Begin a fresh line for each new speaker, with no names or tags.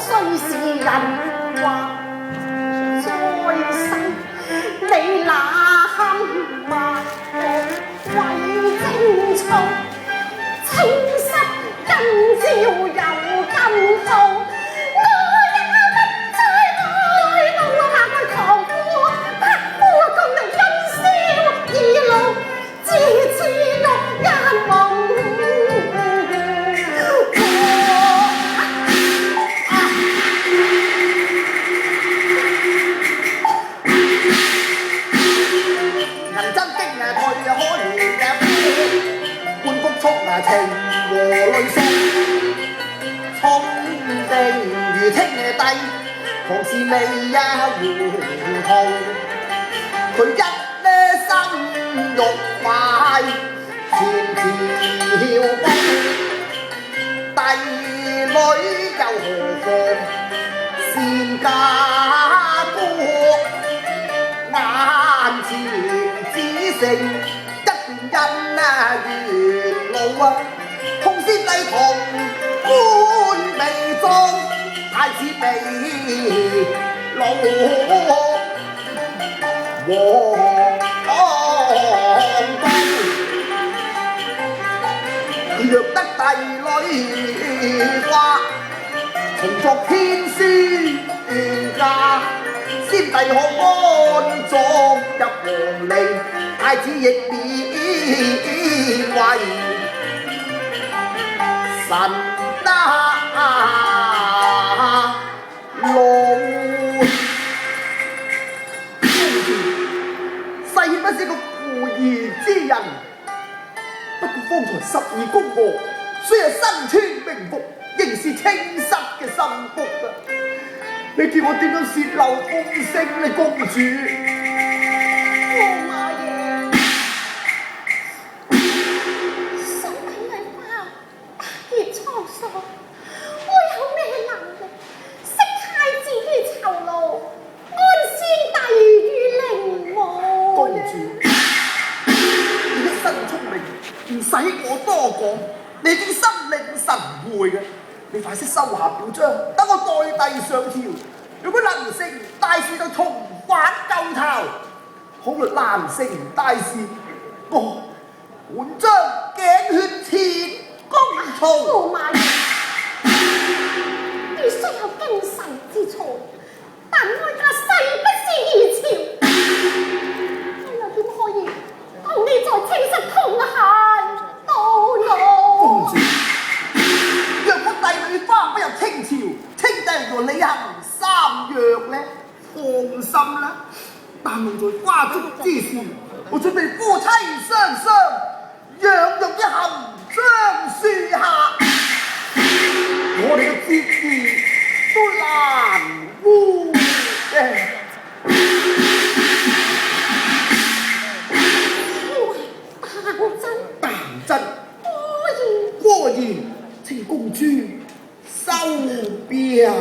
雖是人話再生，你那堪話為精粗，青濕今朝又今早。
情和淚訴，聰定如清帝，何時未一糊塗？佢一生欲快，前朝光，帝女又何妨善嫁國？眼前只剩一段緣路啊！通先帝同官未終，太子被老皇宮，若得帝女話，重作天書嫁，先帝可安葬入皇陵，太子亦免為神龍。世不是個胡言之人，不過方才十二宮娥雖係身穿名服，仍是青濕嘅心腹啊！你叫我點樣泄漏風聲呢，公主？
駱馬爺，想起你花結滄桑，我有咩能力釋太子於囚牢，安先帝於陵墓？
公主，你一身聰明，唔使我多講，你已經心領神會嘅。你快些收下表彰，等我代遞上朝。如果能成大事，就重返舊頭；倘若難成大事，我本將頸血前公曹。
駱馬爺，你雖有經世之才，但哀家誓不是二朝，我又點可以同你在青室同行到老？
公主，若果帝女花不入清朝，清帝若履行三約呢？放心啦，但用在花燭之時，我準備夫妻雙雙，養育一含雙樹下，我哋嘅節義都難污嘅。當真，果然，請公主收表。